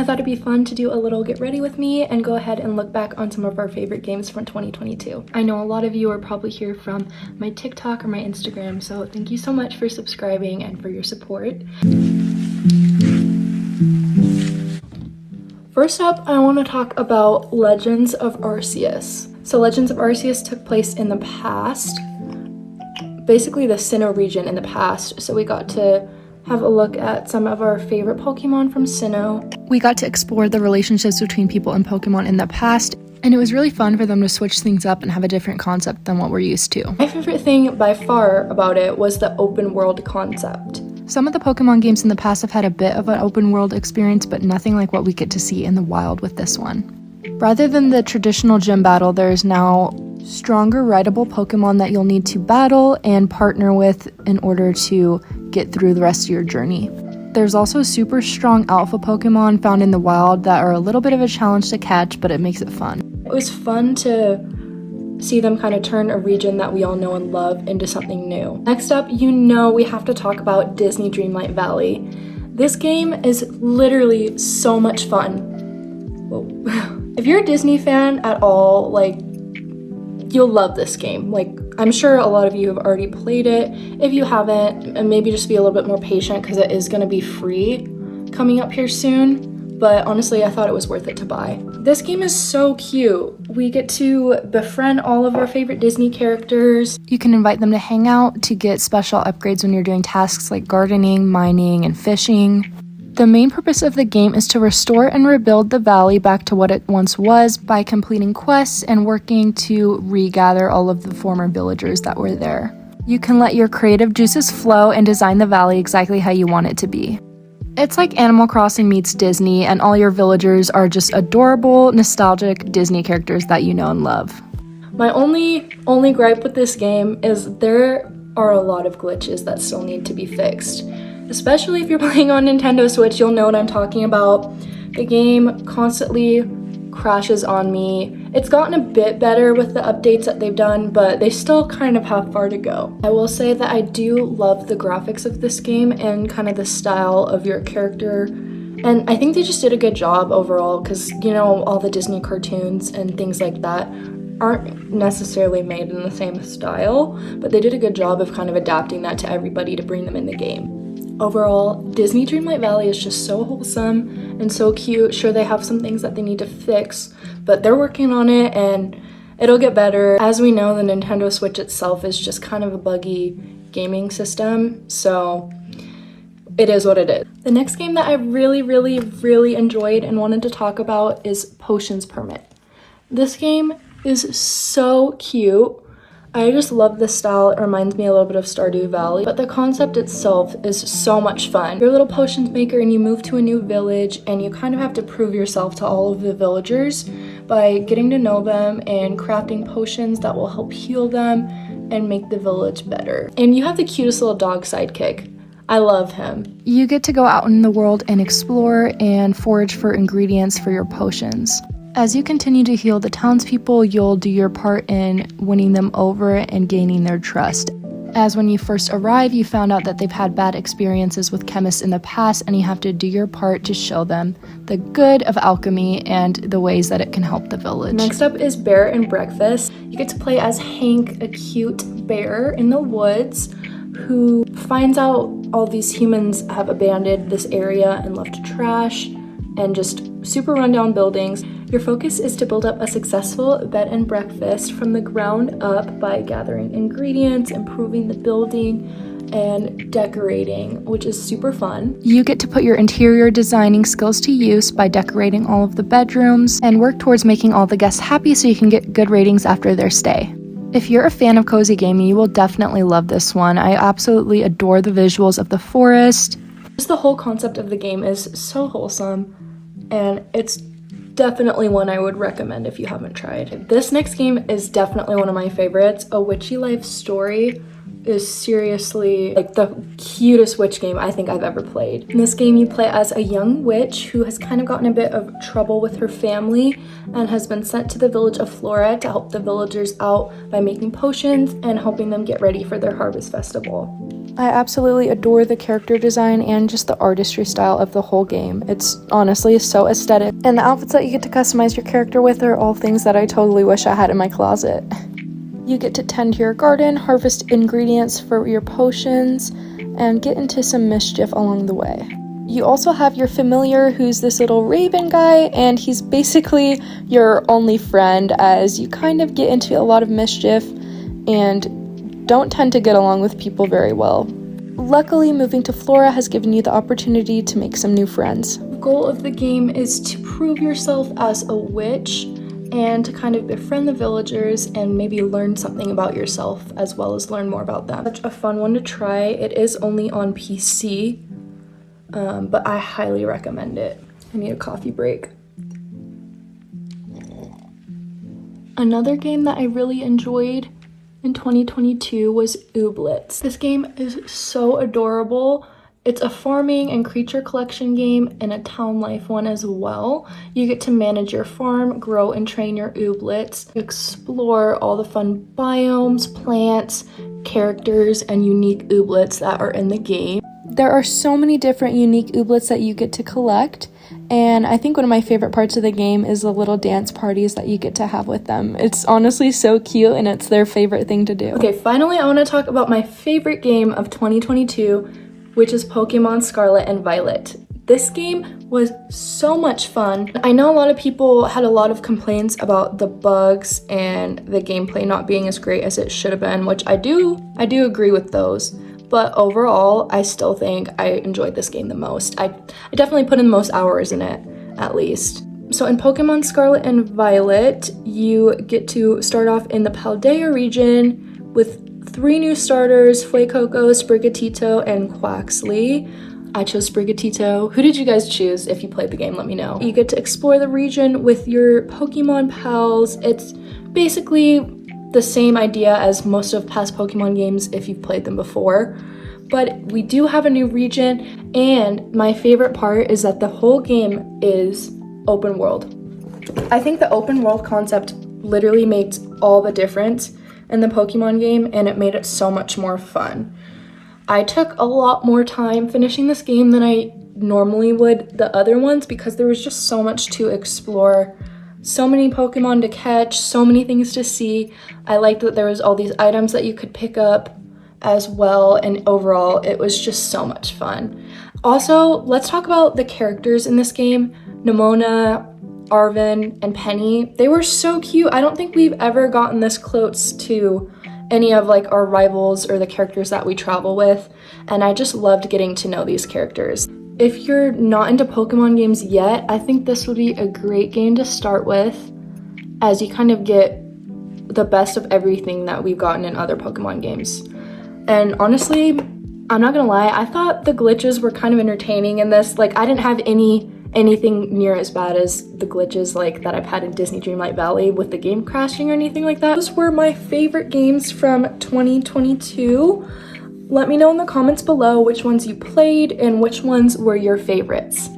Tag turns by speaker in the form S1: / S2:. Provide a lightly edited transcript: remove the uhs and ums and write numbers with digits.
S1: I thought it'd be fun to do a little get ready with me and go ahead and look back on some of our favorite games from 2022. I know a lot of you are probably here from my TikTok or my Instagram, so thank you so much for subscribing and for your support. First up, I want to talk about Legends of Arceus. So Legends of Arceus took place in the past, basically the Sinnoh region in the past, so we got to have a look at some of our favorite Pokemon from Sinnoh. We got to explore the relationships between people and Pokemon in the past, and it was really fun for them to switch things up and have a different concept than what we're used to. My favorite thing by far about it was the open world concept. Some of the Pokemon games in the past have had a bit of an open world experience, but nothing like what we get to see in the wild with this one. Rather than the traditional gym battle, there is now stronger rideable Pokemon that you'll need to battle and partner with in order to get through the rest of your journey. There's also super strong alpha Pokemon found in the wild that are a little bit of a challenge to catch, but it makes it fun. It was fun to see them kind of turn a region that we all know and love into something new. Next up, we have to talk about Disney Dreamlight Valley. This game is literally so much fun. Whoa. If you're a Disney fan at all, you'll love this game. I'm sure a lot of you have already played it. If you haven't, and maybe just be a little bit more patient because it is going to be free coming up here soon. But honestly, I thought it was worth it to buy. This game is so cute. We get to befriend all of our favorite Disney characters. You can invite them to hang out to get special upgrades when you're doing tasks like gardening, mining, and fishing. The main purpose of the game is to restore and rebuild the valley back to what it once was by completing quests and working to regather all of the former villagers that were there. You can let your creative juices flow and design the valley exactly how you want it to be. It's like Animal Crossing meets Disney, and all your villagers are just adorable, nostalgic Disney characters that you know and love. My only gripe with this game is there are a lot of glitches that still need to be fixed. Especially if you're playing on Nintendo Switch, you'll know what I'm talking about. The game constantly crashes on me. It's gotten a bit better with the updates that they've done, but they still kind of have far to go. I will say that I do love the graphics of this game and kind of the style of your character. And I think they just did a good job overall because, all the Disney cartoons and things like that aren't necessarily made in the same style, but they did a good job of kind of adapting that to everybody to bring them in the game. Overall, Disney Dreamlight Valley is just so wholesome and so cute. Sure, they have some things that they need to fix, but they're working on it and it'll get better. As we know, the Nintendo Switch itself is just kind of a buggy gaming system, so it is what it is. The next game that I really, really, really enjoyed and wanted to talk about is Potions Permit. This game is so cute. I just love this style. It reminds me a little bit of Stardew Valley, but the concept itself is so much fun. You're a little potions maker and you move to a new village and you kind of have to prove yourself to all of the villagers by getting to know them and crafting potions that will help heal them and make the village better. And you have the cutest little dog sidekick. I love him. You get to go out in the world and explore and forage for ingredients for your potions. As you continue to heal the townspeople, you'll do your part in winning them over and gaining their trust. As when you first arrive, you found out that they've had bad experiences with chemists in the past, and you have to do your part to show them the good of alchemy and the ways that it can help the village. Next up is Bear and Breakfast. You get to play as Hank, a cute bear in the woods who finds out all these humans have abandoned this area and left trash and just super rundown buildings. Your focus is to build up a successful bed and breakfast from the ground up by gathering ingredients, improving the building, and decorating, which is super fun. You get to put your interior designing skills to use by decorating all of the bedrooms and work towards making all the guests happy so you can get good ratings after their stay. If you're a fan of cozy gaming, you will definitely love this one. I absolutely adore the visuals of the forest. Just the whole concept of the game is so wholesome, and it's definitely one I would recommend if you haven't tried. This next game is definitely one of my favorites. A Witchy Life Story is seriously the cutest witch game I think I've ever played. In this game, you play as a young witch who has kind of gotten a bit of trouble with her family and has been sent to the village of Flora to help the villagers out by making potions and helping them get ready for their harvest festival. I absolutely adore the character design and just the artistry style of the whole game. It's honestly so aesthetic. And the outfits that you get to customize your character with are all things that I totally wish I had in my closet. You get to tend to your garden, harvest ingredients for your potions, and get into some mischief along the way. You also have your familiar, who's this little raven guy, and he's basically your only friend as you kind of get into a lot of mischief and don't tend to get along with people very well. Luckily, moving to Flora has given you the opportunity to make some new friends. The goal of the game is to prove yourself as a witch and to kind of befriend the villagers and maybe learn something about yourself as well as learn more about them. Such a fun one to try. It is only on PC, but I highly recommend it. I need a coffee break. Another game that I really enjoyed in 2022 was Ooblets. This game is so adorable. It's a farming and creature collection game and a town life one as well. You get to manage your farm, grow and train your ooblets, explore all the fun biomes, plants, characters, and unique ooblets that are in the game. There are so many different unique ooblets that you get to collect, and I think one of my favorite parts of the game is the little dance parties that you get to have with them. It's honestly so cute and it's their favorite thing to do. Okay, finally I want to talk about my favorite game of 2022, which is Pokemon Scarlet and Violet. This game was so much fun. I know a lot of people had a lot of complaints about the bugs and the gameplay not being as great as it should have been, which I do agree with those. But overall, I still think I enjoyed this game the most. I definitely put in the most hours in it, at least. So in Pokemon Scarlet and Violet, you get to start off in the Paldea region with 3 new starters, Fuecoco, Sprigatito, and Quaxley. I chose Sprigatito. Who did you guys choose? If you played the game, let me know. You get to explore the region with your Pokemon pals. It's basically the same idea as most of past Pokemon games if you've played them before. But we do have a new region, and my favorite part is that the whole game is open world. I think the open world concept literally makes all the difference in the Pokemon game, and it made it so much more fun. I took a lot more time finishing this game than I normally would the other ones because there was just so much to explore. So many Pokemon to catch, so many things to see. I liked that there was all these items that you could pick up as well, and overall it was just so much fun. Also, let's talk about the characters in this game. Nimona, Arven, and Penny. They were so cute. I don't think we've ever gotten this close to any of like our rivals or the characters that we travel with, and I just loved getting to know these characters. If you're not into Pokemon games yet, I think this would be a great game to start with as you kind of get the best of everything that we've gotten in other Pokemon games. And honestly, I'm not gonna lie, I thought the glitches were kind of entertaining in this. Like, I didn't have anything near as bad as the glitches like that I've had in Disney Dreamlight Valley with the game crashing or anything like that. Those were my favorite games from 2022. Let me know in the comments below which ones you played and which ones were your favorites.